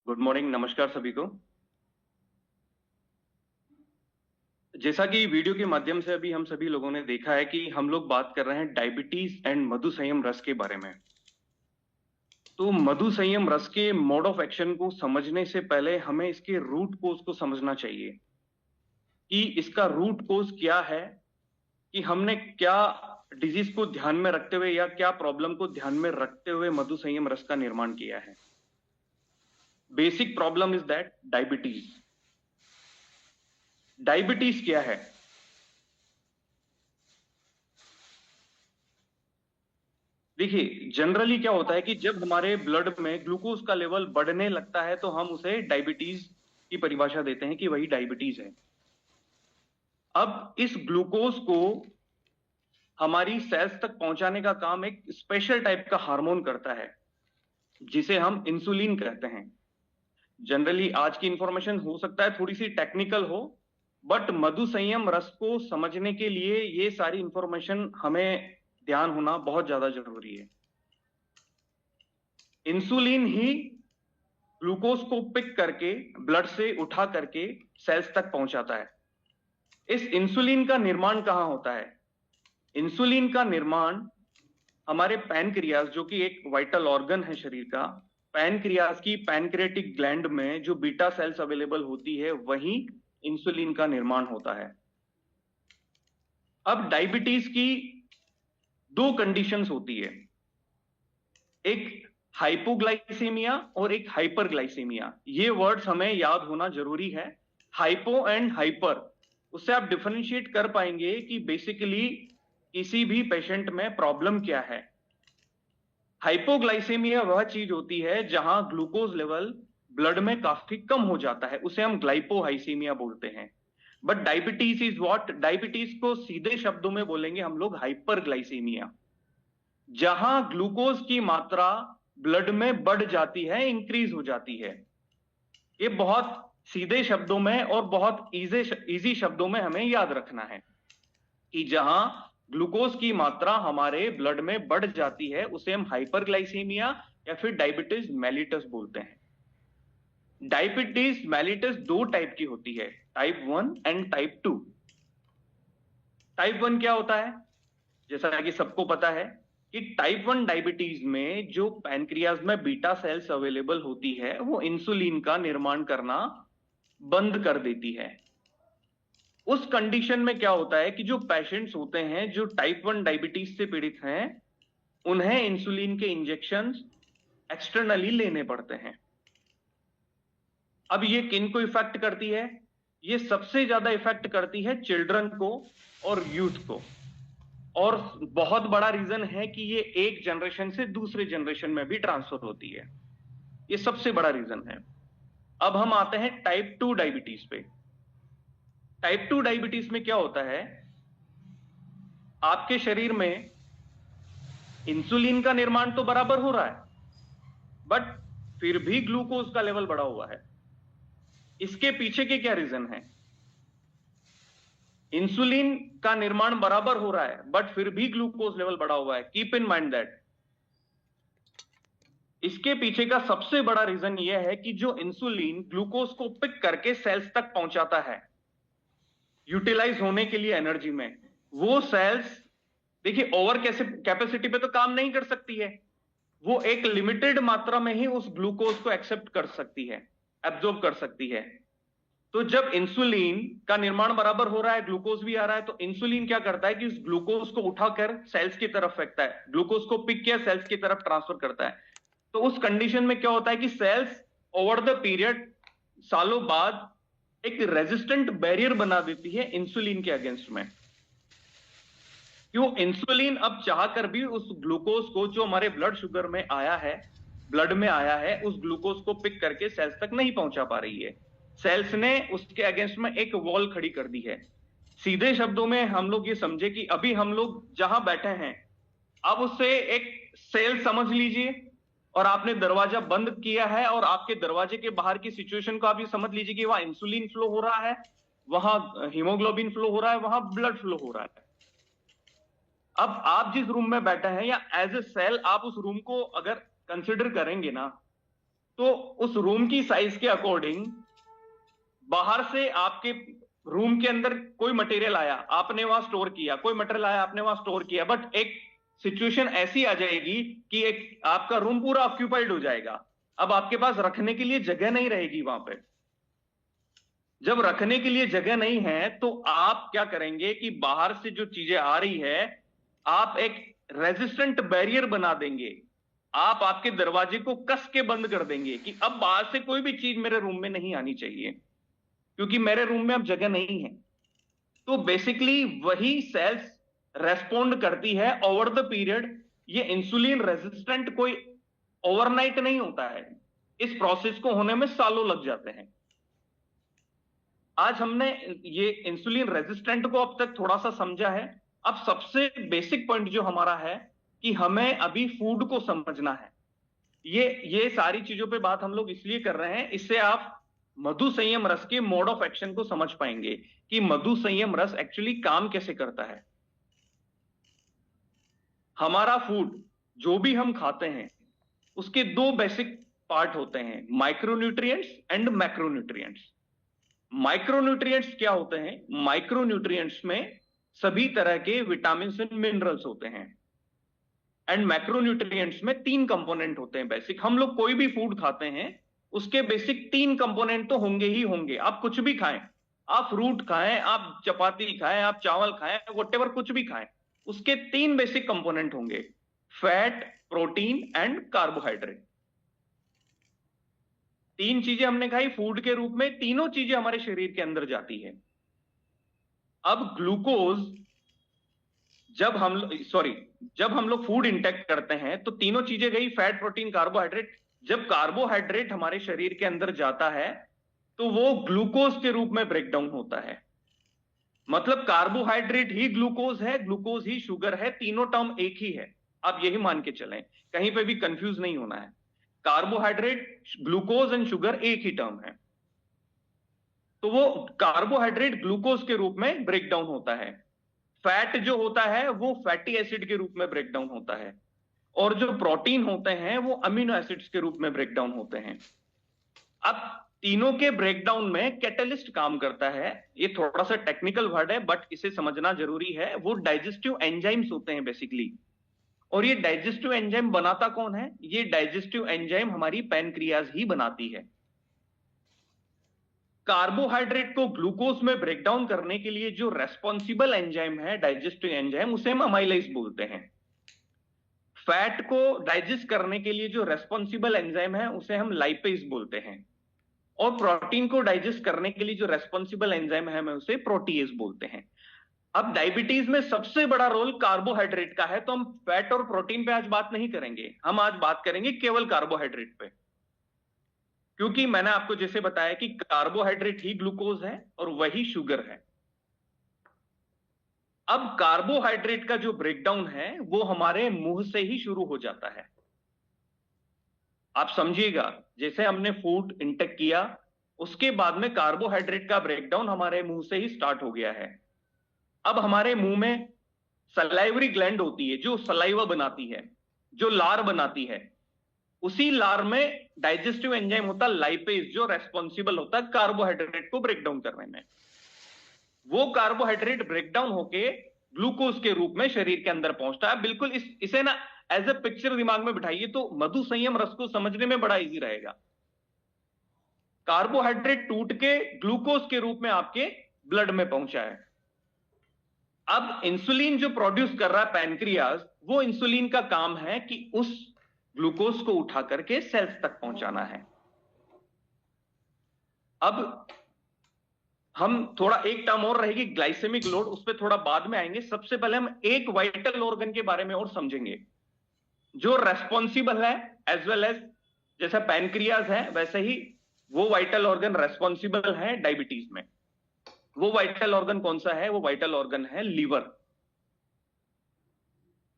Good morning, नमस्कार सभी को। जैसा कि वीडियो के माध्यम से अभी हम सभी लोगों ने देखा है कि हम लोग बात कर रहे हैं डायबिटीज एंड मधु संयम रस के बारे में। तो मधु संयम रस के मोड ऑफ एक्शन को समझने से पहले हमें इसके रूट कोज को समझना चाहिए कि इसका रूट कोज क्या है, कि हमने क्या डिजीज को ध्यान में रखते हुए या क्या प्रॉब्लम को ध्यान में रखते हुए मधु संयम रस का निर्माण किया है। Basic problem is that diabetes. Diabetes क्या है? देखिए, जनरली क्या होता है कि जब हमारे ब्लड में ग्लूकोज का लेवल बढ़ने लगता है तो हम उसे डायबिटीज की परिभाषा देते हैं कि वही डायबिटीज है। अब इस ग्लूकोज को हमारी सेल्स तक पहुंचाने का काम एक स्पेशल टाइप का हार्मोन करता है जिसे हम इंसुलिन कहते हैं। जनरली आज की इंफॉर्मेशन हो सकता है थोड़ी सी टेक्निकल हो, बट मधु संयम रस को समझने के लिए ये सारी इंफॉर्मेशन हमें ध्यान होना बहुत ज्यादा जरूरी है। इंसुलिन ही ग्लूकोज को पिक करके ब्लड से उठा करके सेल्स तक पहुंचाता है। इस इंसुलिन का निर्माण कहां होता है? इंसुलिन का निर्माण हमारे पैनक्रियाज, जो कि एक वाइटल ऑर्गन है शरीर का, पैनक्रियाज की पैनक्रियाटिक ग्लैंड में जो बीटा सेल्स अवेलेबल होती है वहीं इंसुलिन का निर्माण होता है। अब डायबिटीज की दो कंडीशंस होती है, एक हाइपोग्लाइसेमिया और एक हाइपरग्लाइसेमिया। ये वर्ड्स हमें याद होना जरूरी है। हाइपो एंड हाइपर, उससे आप डिफरेंशिएट कर पाएंगे कि बेसिकली किसी भी पेशेंट में प्रॉब्लम क्या है। हाइपोग्लाइसेमिया वह चीज होती है जहां ग्लूकोज लेवल ब्लड में काफी कम हो जाता है, उसे हम ग्लाइपोहाइसीमिया बोलते हैं। But diabetes is what? Diabetes को सीधे शब्दों में बोलेंगे हम लोग हाइपरग्लाइसेमिया, जहां ग्लूकोज की मात्रा ब्लड में बढ़ जाती है, इंक्रीज हो जाती है। ये बहुत सीधे शब्दों में और बहुत इजी शब्दों में हमें याद रखना है कि जहां ग्लूकोज की मात्रा हमारे ब्लड में बढ़ जाती है उसे हम हाइपरग्लाइसीमिया या फिर डायबिटीज मेलिटस बोलते हैं। डायबिटीज मेलिटस दो टाइप की होती है, टाइप 1 एंड टाइप 2। टाइप 1 क्या होता है? जैसा कि सबको पता है कि टाइप 1 डायबिटीज में जो पैनक्रियाज में बीटा सेल्स अवेलेबल होती है वो इंसुलिन का निर्माण करना बंद कर देती है। उस कंडीशन में क्या होता है कि जो पेशेंट्स होते हैं जो टाइप 1 डायबिटीज से पीड़ित हैं, उन्हें इंसुलिन के इंजेक्शंस एक्सटर्नली लेने पड़ते हैं। अब ये किन को इफेक्ट करती है? ये सबसे ज्यादा इफेक्ट करती है चिल्ड्रन को और यूथ को, और बहुत बड़ा रीजन है कि ये एक जनरेशन से दूसरे जनरेशन में भी ट्रांसफर होती है। ये सबसे बड़ा रीजन है। अब हम आते हैं टाइप 2 डायबिटीज पे। टाइप 2 डायबिटीज में क्या होता है, आपके शरीर में इंसुलिन का निर्माण तो बराबर हो रहा है, बट फिर भी ग्लूकोज का लेवल बढ़ा हुआ है। इसके पीछे के क्या रीजन है? इंसुलिन का निर्माण बराबर हो रहा है बट फिर भी ग्लूकोज लेवल बढ़ा हुआ है। Keep in mind that. इसके पीछे का सबसे बड़ा रीजन यह है कि जो इंसुलिन ग्लूकोज को पिक करके सेल्स तक पहुंचाता है यूटिलाइज होने के लिए एनर्जी में, वो सेल्स देखिए ओवर कैपेसिटी पे तो काम नहीं कर सकती है, वो एक लिमिटेड मात्रा में ही उस ग्लूकोज को एक्सेप्ट कर सकती है, एब्जॉर्ब कर सकती है। तो जब इंसुलिन का निर्माण बराबर हो रहा है, ग्लूकोज भी आ रहा है, तो इंसुलिन क्या करता है कि उस ग्लूकोज को उठाकर सेल्स की तरफ फेंकता है, ग्लूकोज को पिक किया सेल्स की तरफ ट्रांसफर करता है। तो उस कंडीशन में क्या होता है कि सेल्स ओवर द पीरियड, सालों बाद, एक रेजिस्टेंट बैरियर बना देती है इंसुलिन के अगेंस्ट में। क्यों? इंसुलिन अब चाहकर भी उस ग्लूकोज को जो हमारे ब्लड शुगर में आया है, ब्लड में आया है, उस ग्लूकोज को पिक करके सेल्स तक नहीं पहुंचा पा रही है। सेल्स ने उसके अगेंस्ट में एक वॉल खड़ी कर दी है। सीधे शब्दों में हम लोग ये समझे कि अभी हम लोग जहां बैठे हैं, अब उससे एक सेल समझ लीजिए, और आपने दरवाजा बंद किया है और आपके दरवाजे के बाहर की सिचुएशन को आप ये समझ लीजिए कि वहां इंसुलिन फ्लो हो रहा है, वहां हीमोग्लोबिन फ्लो हो रहा है, वहां ब्लड फ्लो हो रहा है। अब आप जिस रूम में बैठे हैं या एज ए सेल आप उस रूम को अगर कंसिडर करेंगे ना, तो उस रूम की साइज के अकॉर्डिंग बाहर से आपके रूम के अंदर कोई मटेरियल आया, आपने वहां स्टोर किया, कोई मटेरियल आया, आपने वहां स्टोर किया, बट एक सिचुएशन ऐसी आ जाएगी कि एक आपका रूम पूरा ऑक्यूपाइड हो जाएगा। अब आपके पास रखने के लिए जगह नहीं रहेगी वहां पे। जब रखने के लिए जगह नहीं है तो आप क्या करेंगे कि बाहर से जो चीजें आ रही है, आप एक रेजिस्टेंट बैरियर बना देंगे। आप आपके दरवाजे को कस के बंद कर देंगे कि अब बाहर से कोई भी चीज मेरे रूम में नहीं आनी चाहिए, क्योंकि मेरे रूम में अब जगह नहीं है। तो बेसिकली वही सेल्स रेस्पॉन्ड करती है ओवर द पीरियड। ये इंसुलिन रेजिस्टेंट कोई ओवरनाइट नहीं होता है, इस प्रोसेस को होने में सालों लग जाते हैं। आज हमने ये इंसुलिन रेजिस्टेंट को अब तक थोड़ा सा समझा है। अब सबसे बेसिक पॉइंट जो हमारा है कि हमें अभी फूड को समझना है। ये सारी चीजों पे बात हम लोग इसलिए कर रहे हैं, इससे आप मधु संयम रस के मोड ऑफ एक्शन को समझ पाएंगे कि मधु संयम रस एक्चुअली काम कैसे करता है। हमारा फूड जो भी हम खाते हैं उसके दो बेसिक पार्ट होते हैं, माइक्रोन्यूट्रिएंट्स एंड मैक्रोन्यूट्रिएंट्स। माइक्रोन्यूट्रिएंट्स क्या होते हैं? माइक्रोन्यूट्रिएंट्स में सभी तरह के विटामिन एंड मिनरल्स होते हैं। एंड मैक्रोन्यूट्रिएंट्स में 3 कंपोनेंट होते हैं बेसिक। हम लोग कोई भी फूड खाते हैं उसके बेसिक 3 कंपोनेंट तो होंगे ही होंगे। आप कुछ भी खाएं, आप फ्रूट खाएं, आप चपाती खाएं, आप चावल खाएं, व्हाटएवर कुछ भी खाएं, उसके 3 बेसिक कंपोनेंट होंगे, फैट, प्रोटीन एंड कार्बोहाइड्रेट। 3 चीजें हमने खाई फूड के रूप में, तीनों चीजें हमारे शरीर के अंदर जाती है। अब ग्लूकोज जब हम लोग फूड इंटेक करते हैं तो तीनों चीजें गई, फैट, प्रोटीन, कार्बोहाइड्रेट। जब कार्बोहाइड्रेट हमारे शरीर के अंदर जाता है तो वो ग्लूकोज के रूप में ब्रेक डाउन होता है। मतलब कार्बोहाइड्रेट ही ग्लूकोज है, ग्लूकोज ही शुगर है, तीनों टर्म एक ही है। आप यही मान के चलें, कहीं पे भी कंफ्यूज नहीं होना है। कार्बोहाइड्रेट, ग्लूकोज एंड शुगर एक ही टर्म है। तो वो कार्बोहाइड्रेट ग्लूकोज के रूप में ब्रेक डाउन होता है। फैट जो होता है वो फैटी एसिड के रूप में ब्रेक डाउन होता है, और जो प्रोटीन होते हैं वो अमीनो एसिड्स के रूप में ब्रेक डाउन होते हैं। अब तीनों के ब्रेकडाउन में कैटलिस्ट काम करता है। ये थोड़ा सा टेक्निकल वर्ड है बट इसे समझना जरूरी है। वो डाइजेस्टिव एंजाइम्स होते हैं बेसिकली। और ये डाइजेस्टिव एंजाइम बनाता कौन है? ये डाइजेस्टिव एंजाइम हमारी पैनक्रियाज ही बनाती है। कार्बोहाइड्रेट को ग्लूकोज में ब्रेकडाउन करने के लिए जो रेस्पॉन्सिबल एंजाइम है, डाइजेस्टिव एंजाइम, उसे हम अमाइलेज बोलते हैं। फैट को डाइजेस्ट करने के लिए जो रेस्पॉन्सिबल एंजाइम है उसे हम लाइपेज बोलते हैं। और प्रोटीन को डाइजेस्ट करने के लिए जो रेस्पॉन्सिबल एंजाइम है, हम उसे प्रोटीएज बोलते हैं। अब डायबिटीज में सबसे बड़ा रोल कार्बोहाइड्रेट का है, तो हम फैट और प्रोटीन पे आज बात नहीं करेंगे, हम आज बात करेंगे केवल कार्बोहाइड्रेट पे। क्योंकि मैंने आपको जैसे बताया कि कार्बोहाइड्रेट ही ग्लूकोज है और वही शुगर है। अब कार्बोहाइड्रेट का जो ब्रेकडाउन है वो हमारे मुंह से ही शुरू हो जाता है। आप समझिएगा, जैसे हमने फूड इंटेक किया उसके बाद में कार्बोहाइड्रेट का ब्रेकडाउन हमारे मुंह से ही स्टार्ट हो गया है। अब हमारे मुंह में सलाइवरी ग्लैंड होती है जो सलाइवा बनाती है, जो लार बनाती है। उसी लार में डाइजेस्टिव एंजाइम होता है लाइपेज, जो रेस्पॉन्सिबल होता है कार्बोहाइड्रेट को ब्रेकडाउन करने में। वो कार्बोहाइड्रेट ब्रेकडाउन होके ग्लूकोज के रूप में शरीर के अंदर पहुंचता है। बिल्कुल इसे ना एज ए पिक्चर दिमाग में बिठाइए तो मधु संयम रस को समझने में बड़ा इजी रहेगा। कार्बोहाइड्रेट टूट के ग्लूकोज के रूप में आपके ब्लड में पहुंचा है। अब इंसुलिन जो प्रोड्यूस कर रहा है पैनक्रियाज, वो इंसुलिन का काम है कि उस ग्लूकोज को उठा करके सेल्स तक पहुंचाना है। अब हम थोड़ा एक टर्म और रहेगी ग्लाइसेमिक लोड, उस पर थोड़ा बाद में आएंगे। सबसे पहले हम एक वाइटल ऑर्गन के बारे में और समझेंगे जो रेस्पॉन्सिबल है, एज वेल एज जैसा पैनक्रियाज है वैसे ही वो वाइटल ऑर्गन रेस्पॉन्सिबल है डायबिटीज में। वो वाइटल ऑर्गन कौन सा है? वो वाइटल ऑर्गन है लीवर।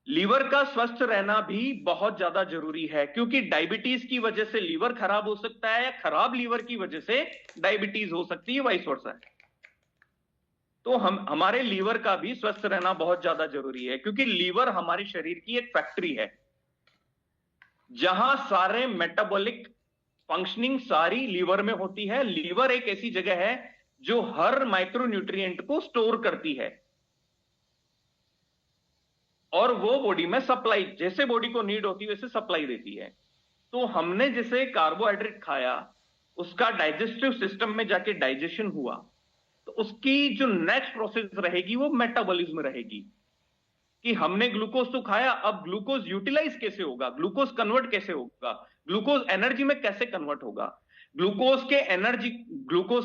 लीवर का स्वस्थ रहना भी बहुत ज्यादा जरूरी है, क्योंकि डायबिटीज की वजह से लीवर खराब हो सकता है या खराब लीवर की वजह से डायबिटीज हो सकती है, वाइस वर्सा। तो हमारे लीवर का भी स्वस्थ रहना बहुत ज्यादा जरूरी है, क्योंकि लीवर हमारे शरीर की एक फैक्ट्री है जहां सारे मेटाबॉलिक फंक्शनिंग सारी लीवर में होती है। लीवर एक ऐसी जगह है जो हर माइक्रोन्यूट्रिएंट को स्टोर करती है और वो बॉडी में सप्लाई, जैसे बॉडी को नीड होती है वैसे सप्लाई देती है। तो हमने जैसे कार्बोहाइड्रेट खाया, उसका डाइजेस्टिव सिस्टम में जाके डाइजेशन हुआ, तो उसकी जो नेक्स्ट प्रोसेस रहेगी वो मेटाबॉलिज्म रहेगी कि हमने ग्लूकोज तो खाया, अब ग्लूकोज यूटिलाइज कैसे होगा, ग्लूकोज कन्वर्ट कैसे होगा, ग्लूकोज एनर्जी में कैसे कन्वर्ट होगा। ग्लूकोज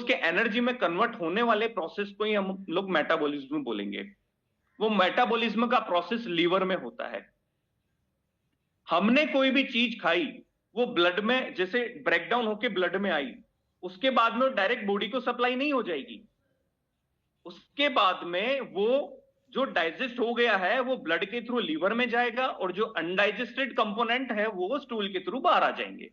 के एनर्जी में कन्वर्ट होने वाले प्रोसेस को ही हम लोग मेटाबॉलिज्म बोलेंगे। वो मेटाबॉलिज्म का प्रोसेस लीवर में होता है। हमने कोई भी चीज खाई, वो ब्लड में जैसे ब्रेकडाउन होके ब्लड में आई, उसके बाद में वो डायरेक्ट बॉडी को सप्लाई नहीं हो जाएगी। उसके बाद में वो जो डाइजेस्ट हो गया है वो ब्लड के थ्रू लीवर में जाएगा और जो अनडाइजेस्टेड कंपोनेंट है वो स्टूल के थ्रू बाहर आ जाएंगे।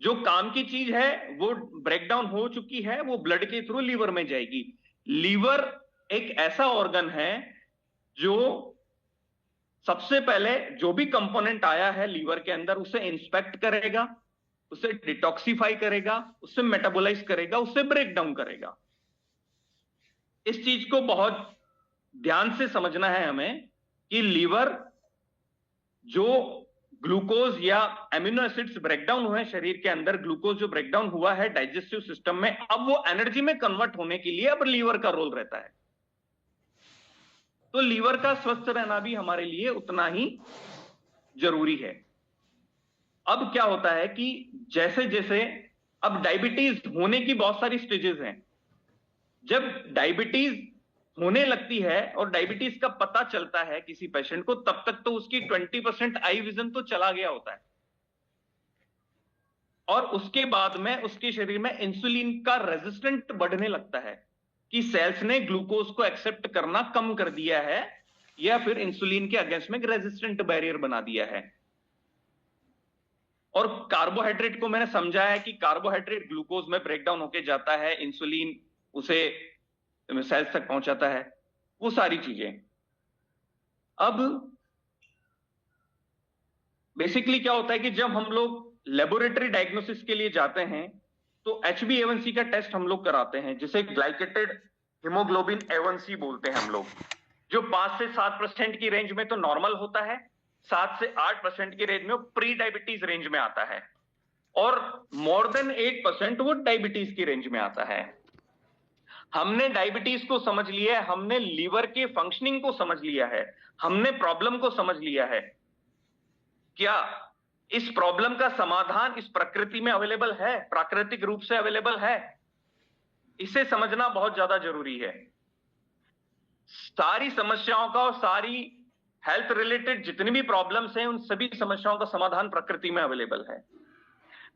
जो काम की चीज है वो ब्रेकडाउन हो चुकी है, वो ब्लड के थ्रू लीवर में जाएगी। लीवर एक ऐसा ऑर्गन है जो सबसे पहले जो भी कंपोनेंट आया है लीवर के अंदर उसे इंस्पेक्ट करेगा, उसे डिटॉक्सिफाई करेगा, उसे मेटाबोलाइज करेगा, उसे ब्रेक डाउन करेगा। इस चीज को बहुत ध्यान से समझना है हमें कि लीवर जो ग्लूकोज या एमिनो एसिड्स ब्रेकडाउन हुए शरीर के अंदर, ग्लूकोज जो ब्रेकडाउन हुआ है डाइजेस्टिव सिस्टम में, अब वो एनर्जी में कन्वर्ट होने के लिए अब लीवर का रोल रहता है। तो लीवर का स्वस्थ रहना भी हमारे लिए उतना ही जरूरी है। अब क्या होता है कि जैसे जैसे अब डायबिटीज होने की बहुत सारी स्टेजेस हैं। जब डायबिटीज होने लगती है और डायबिटीज का पता चलता है किसी पेशेंट को, तब तक तो उसकी 20% आई विजन तो चला गया होता है और उसके बाद में उसके शरीर में इंसुलिन का रेजिस्टेंट बढ़ने लगता है कि सेल्स ने ग्लूकोज को एक्सेप्ट करना कम कर दिया है या फिर इंसुलिन के अगेंस्ट में रेजिस्टेंट बैरियर बना दिया है। और कार्बोहाइड्रेट को मैंने समझाया है कि कार्बोहाइड्रेट ग्लूकोज में ब्रेकडाउन होके जाता है, इंसुलिन उसे सेल्स तक पहुंचाता है, वो सारी चीजें। अब बेसिकली क्या होता है कि जब हम लोग लेबोरेटरी डायग्नोसिस के लिए जाते हैं तो HbA1c का टेस्ट हम लोग कराते हैं, जिसे ग्लाइकेटेड हीमोग्लोबिन A1c बोलते हैं हम लोग, जो 5 से 7% की रेंज में तो नॉर्मल होता है, 7 से 8% की रेंज में प्री डायबिटीज रेंज में आता है और मोर देन 8% वो डायबिटीज की रेंज में आता है। हमने डायबिटीज को समझ लिया है, हमने लीवर के फंक्शनिंग को समझ लिया है, हमने प्रॉब्लम को समझ लिया है। क्या इस प्रॉब्लम का समाधान इस प्रकृति में अवेलेबल है, प्राकृतिक रूप से अवेलेबल है? इसे समझना बहुत ज्यादा जरूरी है। सारी समस्याओं का और सारी हेल्थ रिलेटेड जितनी भी प्रॉब्लम्स हैं उन सभी समस्याओं का समाधान प्रकृति में अवेलेबल है।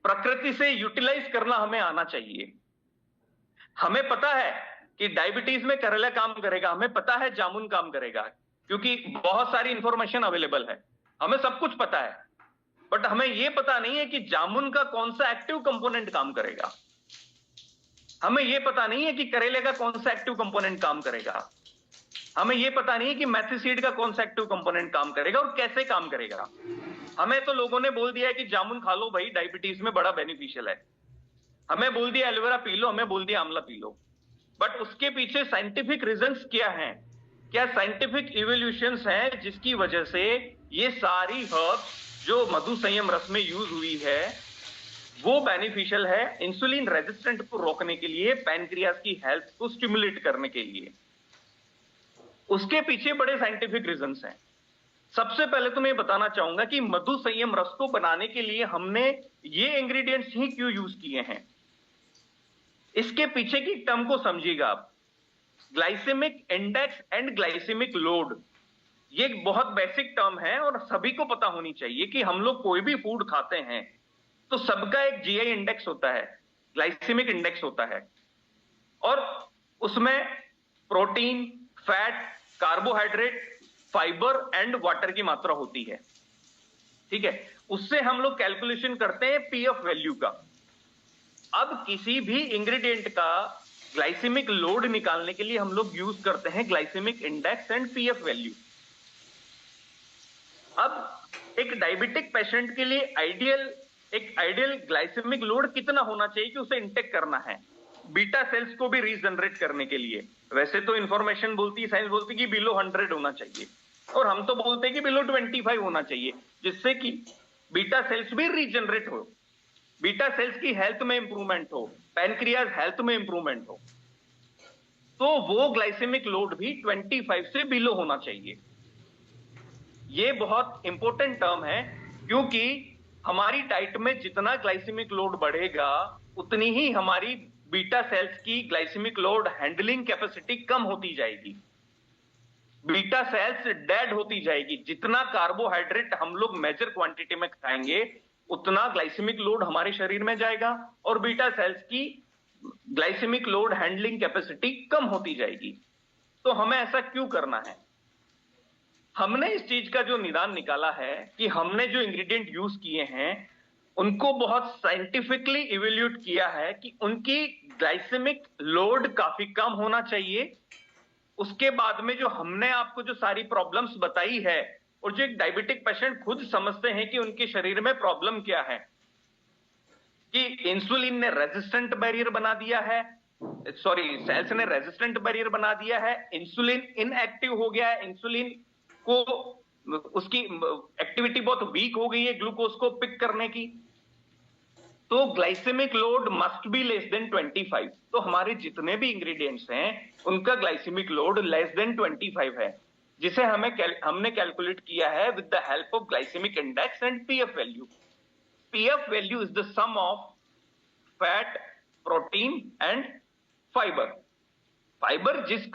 प्रकृति से यूटिलाइज करना हमें आना चाहिए। हमें पता है कि डायबिटीज में करेला काम करेगा, हमें पता है जामुन काम करेगा, क्योंकि बहुत सारी इंफॉर्मेशन अवेलेबल है, हमें सब कुछ पता है। बट हमें यह पता नहीं है कि जामुन का कौन सा एक्टिव कंपोनेंट काम करेगा, हमें यह पता नहीं है कि करेले का कौन सा एक्टिव कंपोनेंट काम करेगा, हमें यह पता नहीं है कि मेथी सीड का कौन सा एक्टिव कंपोनेंट काम करेगा और कैसे काम करेगा। हमें तो लोगों ने बोल दिया है कि जामुन खा लो भाई, डायबिटीज में बड़ा बेनिफिशियल है, हमें बोल दिया एलोवेरा पी लो, हमें बोल दिया आंवला पी लो। बट उसके पीछे साइंटिफिक रीजंस क्या हैं? क्या साइंटिफिक इवोल्यूशंस हैं जिसकी वजह से ये सारी हर्ब्स जो मधु संयम रस में यूज हुई है वो बेनिफिशियल है इंसुलिन रेजिस्टेंट को रोकने के लिए, पैनक्रियाज की हेल्थ को स्टिमुलेट करने के लिए। उसके पीछे बड़े साइंटिफिक रीजंस हैं। सबसे पहले तो मैं बताना चाहूंगा कि मधु संयम रस को बनाने के लिए हमने ये इंग्रेडिएंट्स ही क्यों यूज किए हैं। इसके पीछे की टर्म को समझिएगा आप, glycemic index and glycemic load. ये एक बहुत बेसिक टर्म है और सभी को पता होनी चाहिए कि हम लोग कोई भी फूड खाते हैं तो सबका एक जीआई इंडेक्स होता है, ग्लाइसेमिक इंडेक्स होता है, और उसमें protein, fat, carbohydrate, fibre and water की मात्रा होती है। ठीक है, उससे हम लोग कैलकुलेशन करते हैं पीएफ वैल्यू का। अब किसी भी इंग्रेडिएंट का ग्लाइसेमिक लोड निकालने के लिए हम लोग यूज करते हैं glycemic index and PF value. अब एक डायबिटिक पेशेंट के लिए आइडियल एक आइडियल ग्लाइसेमिक लोड कितना होना चाहिए कि उसे इंटेक करना है बीटा सेल्स को भी रीजनरेट करने के लिए। वैसे तो इंफॉर्मेशन बोलती है, साइंस बोलती है कि बिलो 100 होना चाहिए, और हम तो बोलते हैं कि बिलो 25 होना चाहिए, जिससे कि बीटा सेल्स भी रीजनरेट हो, बीटा सेल्स की हेल्थ में इंप्रूवमेंट हो, पैनक्रियाज हेल्थ में इंप्रूवमेंट हो। तो वो ग्लाइसेमिक लोड भी 25 से बिलो होना चाहिए। ये बहुत इंपॉर्टेंट टर्म है, क्योंकि हमारी डाइट में जितना ग्लाइसेमिक लोड बढ़ेगा उतनी ही हमारी बीटा सेल्स की ग्लाइसेमिक लोड हैंडलिंग कैपेसिटी कम होती जाएगी, बीटा सेल्स डेड होती जाएगी। जितना कार्बोहाइड्रेट हम लोग मेजर क्वांटिटी में खाएंगे उतना ग्लाइसेमिक लोड हमारे शरीर में जाएगा और बीटा सेल्स की ग्लाइसेमिक लोड हैंडलिंग कैपेसिटी कम होती जाएगी। तो हमें ऐसा क्यों करना है? हमने इस चीज का जो निदान निकाला है कि हमने जो इंग्रेडिएंट यूज किए हैं उनको बहुत साइंटिफिकली इवेल्यूट किया है कि उनकी ग्लाइसेमिक लोड काफी कम होना चाहिए। उसके बाद में जो हमने आपको जो सारी प्रॉब्लम्स बताई है, और जो एक डायबिटिक पेशेंट खुद समझते हैं कि उनके शरीर में प्रॉब्लम क्या है, कि इंसुलिन ने रेजिस्टेंट बैरियर बना दिया है, सॉरी सेल्स ने रेजिस्टेंट बैरियर बना दिया है, इंसुलिन इनएक्टिव हो गया है, इंसुलिन को उसकी एक्टिविटी बहुत वीक हो गई है ग्लूकोज को पिक करने की। तो glycemic load must be less than 25। तो हमारे जितने भी इंग्रेडिएंट्स हैं उनका ग्लाइसेमिक लोड लेस देन 25 है, जिसे हमने कैलकुलेट किया है with the help of glycemic index and PF value. PF value is the sum of fat, protein and fiber. Fiber जिस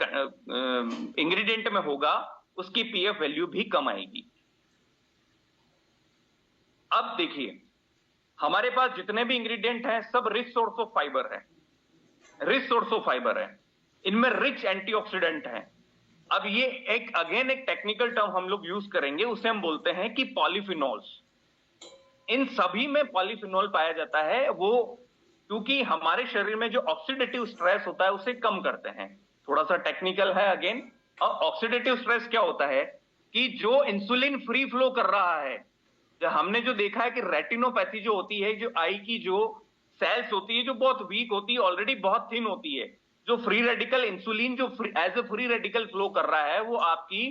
इंग्रेडिएंट में होगा उसकी पीएफ वैल्यू भी कम आएगी। अब देखिए, हमारे पास जितने भी इंग्रेडिएंट हैं सब रिच सोर्स ऑफ फाइबर है, रिच सोर्स ऑफ फाइबर है, इनमें रिच एंटीऑक्सीडेंट हैं। अब ये एक अगेन एक टेक्निकल टर्म हम लोग यूज करेंगे, उसे हम बोलते हैं कि पॉलीफिनॉल्स। इन सभी में पॉलीफिनॉल पाया जाता है, वो क्योंकि हमारे शरीर में जो ऑक्सीडेटिव स्ट्रेस होता है उसे कम करते हैं। थोड़ा सा टेक्निकल है अगेन। और ऑक्सीडेटिव स्ट्रेस क्या होता है कि जो इंसुलिन फ्री फ्लो कर रहा है, जो हमने जो देखा है कि रेटिनोपैथी जो होती है, जो आई की जो सेल्स होती है जो बहुत वीक होती है, ऑलरेडी बहुत थिन होती है, जो फ्री रेडिकल इंसुलिन जो as a free radical flow कर रहा है वो आपकी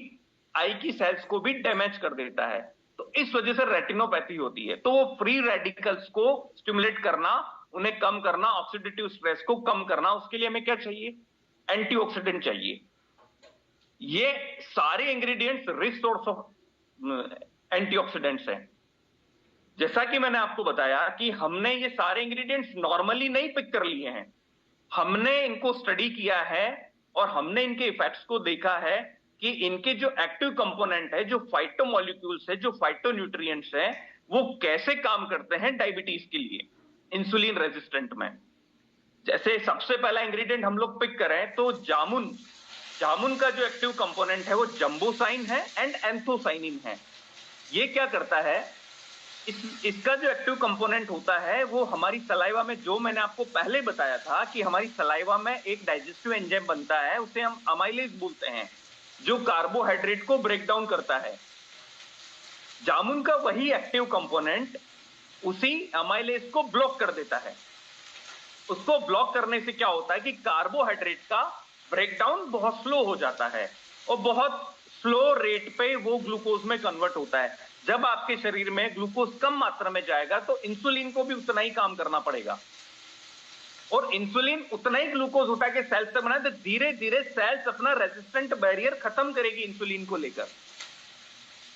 आई की सेल्स को भी डैमेज कर देता है। तो इस वजह से रेटिनोपैथी होती है। तो वो फ्री रेडिकल्स को स्टिमुलेट करना, उन्हें कम करना, ऑक्सीडेटिव स्ट्रेस को कम करना, उसके लिए हमें क्या चाहिए? एंटीऑक्सीडेंट चाहिए। ये सारे ingredients rich source of antioxidants हैं। जैसा कि मैंने आपको बताया कि हमने ये सारे इंग्रेडिएंट्स नॉर्मली नहीं पिक कर लिए हैं, हमने इनको स्टडी किया है और हमने इनके इफेक्ट्स को देखा है कि इनके जो एक्टिव कंपोनेंट है, जो फाइटोमोलिक्यूल्स है, जो फाइटोन्यूट्रिएंट्स है, वो कैसे काम करते हैं डायबिटीज के लिए इंसुलिन रेजिस्टेंट में। जैसे सबसे पहला इंग्रेडिएंट हम लोग पिक करें तो जामुन। जामुन का जो एक्टिव कंपोनेंट है वो जंबोसाइन है एंड एंथोसाइनिन है। ये क्या करता है, इसका जो एक्टिव कंपोनेंट होता है वो हमारी सलाइवा में, जो मैंने आपको पहले बताया था कि हमारी सलाइवा में एक डाइजेस्टिव एंजाइम बनता है, उसे हम अमाइलेज बोलते हैं, जो कार्बोहाइड्रेट को ब्रेक डाउन करता है। जामुन का वही एक्टिव कंपोनेंट उसी अमाइलेज को ब्लॉक कर देता है। उसको ब्लॉक करने से क्या होता है कि कार्बोहाइड्रेट का ब्रेकडाउन बहुत स्लो हो जाता है और बहुत स्लो रेट पे वो ग्लूकोज में कन्वर्ट होता है। जब आपके शरीर में ग्लूकोज कम मात्रा में जाएगा तो इंसुलिन को भी उतना ही काम करना पड़ेगा, और इंसुलिन उतना ही ग्लूकोज उठा के सेल्स से बनाए, तो धीरे धीरे सेल्स अपना रेजिस्टेंट बैरियर खत्म करेगी इंसुलिन को लेकर।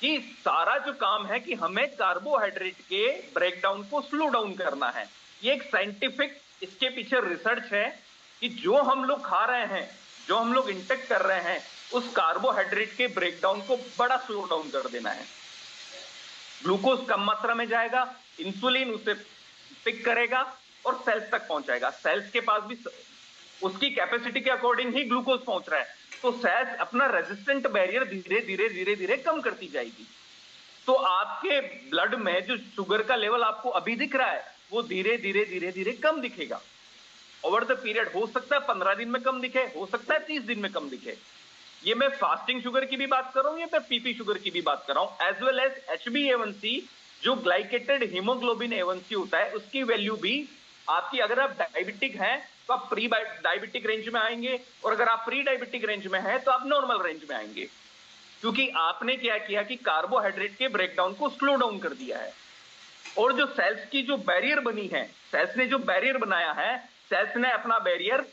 कि सारा जो काम है कि हमें कार्बोहाइड्रेट के ब्रेकडाउन को स्लो डाउन करना है। ये एक साइंटिफिक इसके पीछे रिसर्च है कि जो हम लोग खा रहे हैं, जो हम लोग इंटेक कर रहे हैं, उस कार्बोहाइड्रेट के ब्रेकडाउन को बड़ा स्लो डाउन कर देना है। ग्लूकोज कम मात्रा में जाएगा, इंसुलिन उसे पिक करेगा और सेल्स तक पहुंचाएगा। सेल्स के पास भी उसकी कैपेसिटी के अकॉर्डिंग ही ग्लूकोज पहुंच रहा है, तो सेल्स अपना रेजिस्टेंट बैरियर धीरे धीरे धीरे धीरे कम करती जाएगी। तो आपके ब्लड में जो शुगर का लेवल आपको अभी दिख रहा है वो धीरे धीरे धीरे धीरे कम दिखेगा ओवर द पीरियड। हो सकता है 15 दिन में कम दिखे, हो सकता है 30 दिन में कम दिखे। ये मैं फास्टिंग शुगर की भी बात कर रहा हूं, या मैं पीपी शुगर की भी बात कर रहा हूं, एज वेल एज HbA1c जो ग्लाइकेटेड हीमोग्लोबिन A1C होता है उसकी वैल्यू भी आपकी, अगर आप डायबिटिक हैं तो आप प्री डायबिटिक रेंज में आएंगे, और अगर आप प्री डायबिटिक रेंज में हैं तो आप नॉर्मल रेंज में आएंगे, क्योंकि आपने क्या किया कि कार्बोहाइड्रेट के ब्रेकडाउन को स्लो डाउन कर दिया है। और जो सेल्स की जो बैरियर बनी है, सेल्स ने जो बैरियर बनाया है, सेल्स ने अपना बैरियर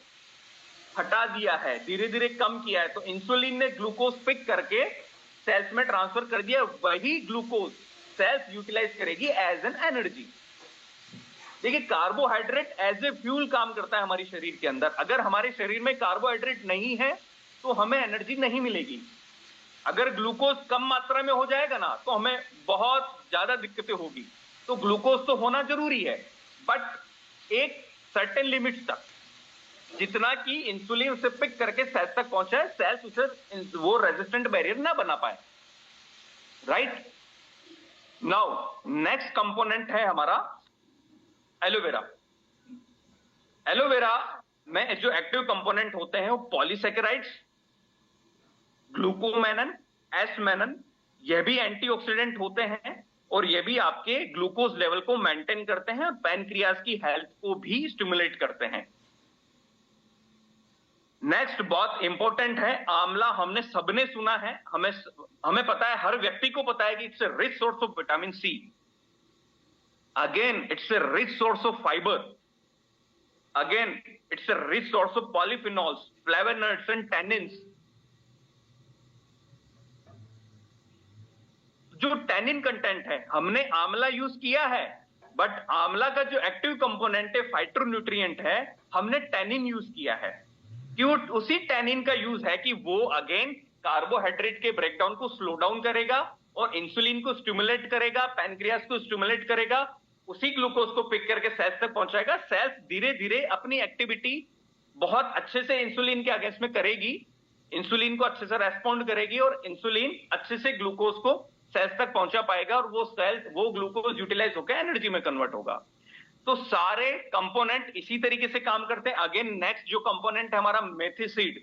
हटा दिया है, धीरे धीरे कम किया है। तो इंसुलिन ने ग्लूकोज पिक करके सेल्स में ट्रांसफर कर दिया, वही ग्लूकोज सेल्स यूटिलाइज करेगी एज एन एनर्जी। देखिए, कार्बोहाइड्रेट एज ए फ्यूल काम करता है हमारे शरीर के अंदर। अगर हमारे शरीर में कार्बोहाइड्रेट नहीं है तो हमें एनर्जी नहीं मिलेगी। अगर ग्लूकोज कम मात्रा में हो जाएगा ना तो हमें बहुत ज्यादा दिक्कतें होगी। तो ग्लूकोज तो होना जरूरी है, बट एक सर्टेन लिमिट तक, जितना कि इंसुलिन उसे पिक करके सेल्स तक पहुंचाए, सेल्स उसे वो रेजिस्टेंट बैरियर ना बना पाए। राइट नाउ नेक्स्ट कंपोनेंट है हमारा एलोवेरा। एलोवेरा में जो एक्टिव कंपोनेंट होते हैं वो पॉलीसेकेराइड्स, ग्लूकोमेनन, एसमेनन, यह भी एंटीऑक्सीडेंट होते हैं और यह भी आपके ग्लूकोज लेवल को मेंटेन करते हैं और पैनक्रियाज की हेल्थ को भी स्टिमुलेट करते हैं। नेक्स्ट बहुत इंपॉर्टेंट है आंवला। हमने सबने सुना है, हमें पता है, हर व्यक्ति को पता है कि it's a rich source of vitamin C. Again it's a rich source of fiber. Again it's a rich source of polyphenols, flavonoids and tannins. जो टैनिन कंटेंट है, हमने आंवला यूज किया है, बट आंवला का जो एक्टिव कंपोनेंट है, फाइटोन्यूट्रिएंट है, हमने टैनिन यूज किया है। क्यों? उसी टैनिन का यूज है कि वो अगेन कार्बोहाइड्रेट के ब्रेकडाउन को स्लो डाउन करेगा और इंसुलिन को स्टिमुलेट करेगा, पैनक्रियास को स्टिमुलेट करेगा, उसी ग्लूकोज को पिक करके सेल्स तक पहुंचाएगा। सेल्स धीरे धीरे अपनी एक्टिविटी बहुत अच्छे से इंसुलिन के अगेंस्ट में करेगी, इंसुलिन को अच्छे से रेस्पॉन्ड करेगी और इंसुलिन अच्छे से ग्लूकोज को सेल्स तक पहुंचा पाएगा और वो ग्लूकोज यूटिलाइज होकर एनर्जी में कन्वर्ट होगा। तो सारे कंपोनेंट इसी तरीके से काम करते हैं। अगेन नेक्स्ट जो कंपोनेंट है हमारा मेथिसीड।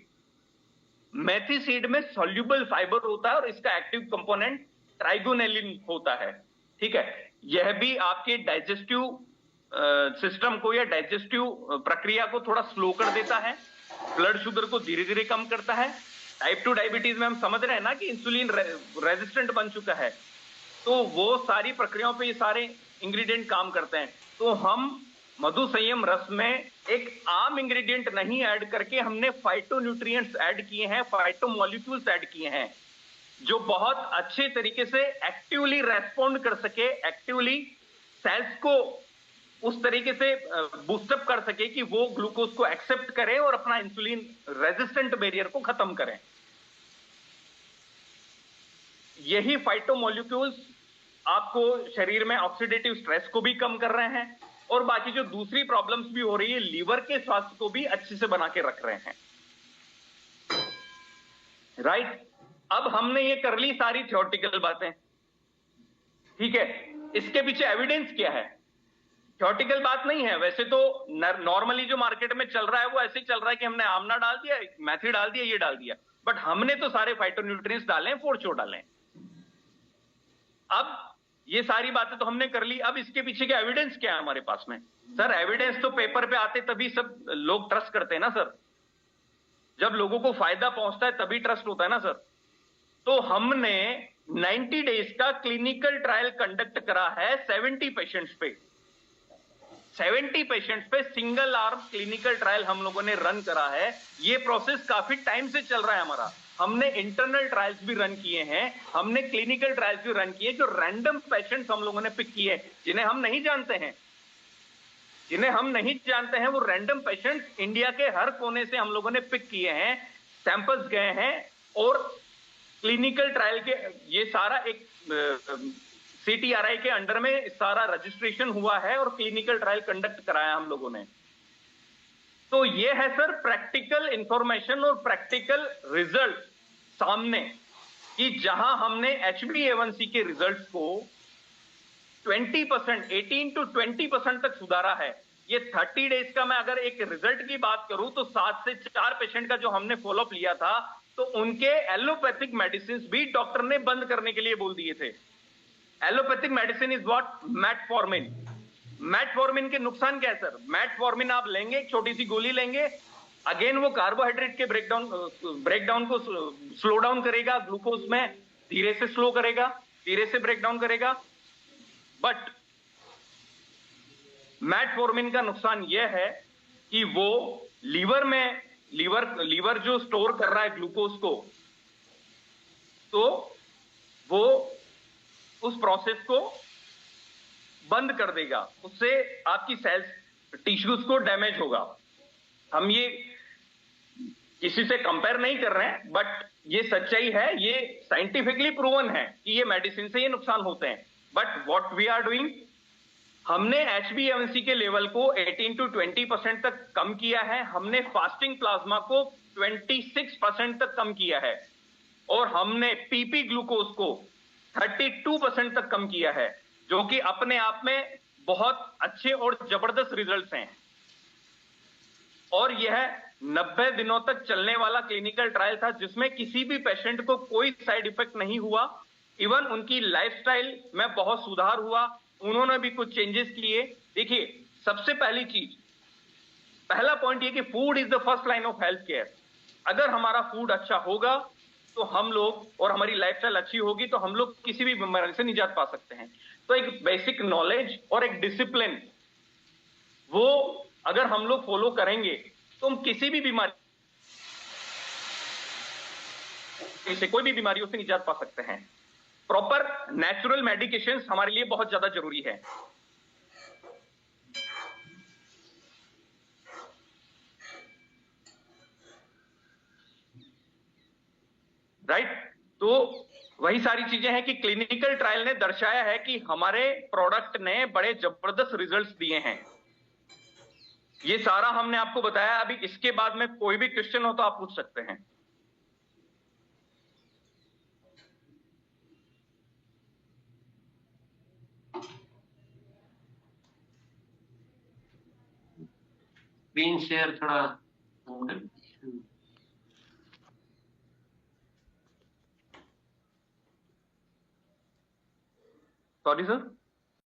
मेथिसीड में सॉल्युबल फाइबर होता है और इसका एक्टिव कंपोनेंट ट्राइगोनेलिन होता है। ठीक है, यह भी आपके डाइजेस्टिव सिस्टम को या डाइजेस्टिव प्रक्रिया को थोड़ा स्लो कर देता है, ब्लड शुगर को धीरे धीरे कम करता है। टाइप 2 डायबिटीज में हम समझ रहे हैं ना कि इंसुलिन रेजिस्टेंट बन चुका है, तो वो सारी प्रक्रियाओं पे ये सारे इंग्रेडिएंट काम करते हैं। तो हम मधु संयम रस में एक आम इंग्रेडिएंट नहीं ऐड करके हमने फाइटोन्यूट्रिएंट्स ऐड किए हैं, फाइटोमॉलिक्यूल्स ऐड किए हैं, जो बहुत अच्छे तरीके से एक्टिवली रेस्पॉन्ड कर सके, एक्टिवली सेल्स को उस तरीके से बूस्टअप कर सके कि वो ग्लूकोज को एक्सेप्ट करें और अपना इंसुलिन रेजिस्टेंट बैरियर को खत्म करें। यही फाइटोमॉलिक्यूल्स आपको शरीर में ऑक्सीडेटिव स्ट्रेस को भी कम कर रहे हैं और बाकी जो दूसरी प्रॉब्लम्स भी हो रही है, लीवर के स्वास्थ्य को भी अच्छे से बना के रख रहे हैं। राइट, अब हमने ये कर ली सारी थ्योरेटिकल बातें। ठीक है, इसके पीछे एविडेंस क्या है? थ्योरेटिकल बात नहीं है। वैसे तो नॉर्मली जो मार्केट में चल रहा है वो ऐसे ही चल रहा है कि हमने आमला डाल दिया, मेथी डाल दिया, ये डाल दिया, बट हमने तो सारे फाइटोन्यूट्रिएंट्स डाले हैं, फोर्चो डाले हैं। अब ये सारी बातें तो हमने कर ली, अब इसके पीछे का एविडेंस क्या है हमारे पास में? सर एविडेंस तो पेपर पे आते तभी सब लोग ट्रस्ट करते हैं ना सर, जब लोगों को फायदा पहुंचता है तभी ट्रस्ट होता है ना सर। तो हमने 90 डेज का क्लिनिकल ट्रायल कंडक्ट करा है 70 पेशेंट्स पे। 70 पेशेंट्स पे सिंगल आर्म क्लिनिकल ट्रायल हम लोगों ने रन करा है। ये प्रोसेस काफी टाइम से चल रहा है हमारा। हमने इंटरनल ट्रायल्स भी रन किए हैं, हमने क्लिनिकल ट्रायल्स भी रन किए, जो रैंडम पेशेंट्स हम लोगों ने पिक किए, जिन्हें हम नहीं जानते हैं, वो रैंडम पेशेंट्स इंडिया के हर कोने से हम लोगों ने पिक किए हैं, सैंपल्स गए हैं और क्लिनिकल ट्रायल के ये सारा एक CTRI के अंडर में सारा रजिस्ट्रेशन हुआ है और क्लिनिकल ट्रायल कंडक्ट कराया हम लोगों ने। तो ये है सर प्रैक्टिकल इंफॉर्मेशन और प्रैक्टिकल रिजल्ट सामने, कि जहां हमने HbA1c के रिजल्ट्स को 20%, 18 to 20% तक सुधारा है। ये 30 डेज का मैं अगर एक रिजल्ट की बात करूं तो 7 से 4 पेशेंट का जो हमने फॉलोअप लिया था, तो उनके एलोपैथिक मेडिसिन भी डॉक्टर ने बंद करने के लिए बोल दिए थे। Allopathic medicine is what? Metformin. Metformin के नुकसान क्या है सर? मेटफॉर्मिन आप लेंगे, एक छोटी सी गोली लेंगे, अगेन वो कार्बोहाइड्रेट के ब्रेकडाउन को स्लो डाउन करेगा, ग्लूकोज में धीरे से स्लो करेगा, धीरे से ब्रेकडाउन करेगा। बट मेटफॉर्मिन का नुकसान यह है कि वो लीवर जो स्टोर कर रहा है ग्लूकोज को, तो वो उस प्रोसेस को बंद कर देगा, उससे आपकी सेल्स टिश्यूज को डैमेज होगा। हम ये किसी से कंपेयर नहीं कर रहे हैं, बट ये सच्चाई है, ये साइंटिफिकली प्रूवन है कि ये मेडिसिन से ये नुकसान होते हैं। But what we are doing, हमने HbA1c के लेवल को 18 to 20% तक कम किया है, हमने फास्टिंग प्लाज्मा को 26% तक कम किया है, और हमने पीपी ग्लूकोज को 32% तक कम किया है, जो कि अपने आप में बहुत अच्छे और जबरदस्त रिजल्ट्स हैं। और यह 90 दिनों तक चलने वाला क्लिनिकल ट्रायल था, जिसमें किसी भी पेशेंट को कोई साइड इफेक्ट नहीं हुआ। इवन उनकी लाइफस्टाइल में बहुत सुधार हुआ, उन्होंने भी कुछ चेंजेस किए। देखिए, सबसे पहली चीज, पहला पॉइंट ये कि food is the first line of health care. अगर हमारा फूड अच्छा होगा तो हम लोग, और हमारी लाइफस्टाइल अच्छी होगी तो हम लोग किसी भी बीमारी से निजात पा सकते हैं। तो एक बेसिक नॉलेज और एक डिसिप्लिन, वो अगर हम लोग फॉलो करेंगे तो हम किसी भी बीमारी से, कोई भी बीमारियों से निजात पा सकते हैं। प्रॉपर नेचुरल मेडिकेशंस हमारे लिए बहुत ज्यादा जरूरी है। राइट? तो वही सारी चीजें हैं कि क्लिनिकल ट्रायल ने दर्शाया है कि हमारे प्रोडक्ट ने बड़े जबरदस्त रिजल्ट्स दिए हैं। ये सारा हमने आपको बताया। अभी इसके बाद में कोई भी क्वेश्चन हो तो आप पूछ सकते हैं। स्क्रीन शेयर थोड़ा सॉरी सर।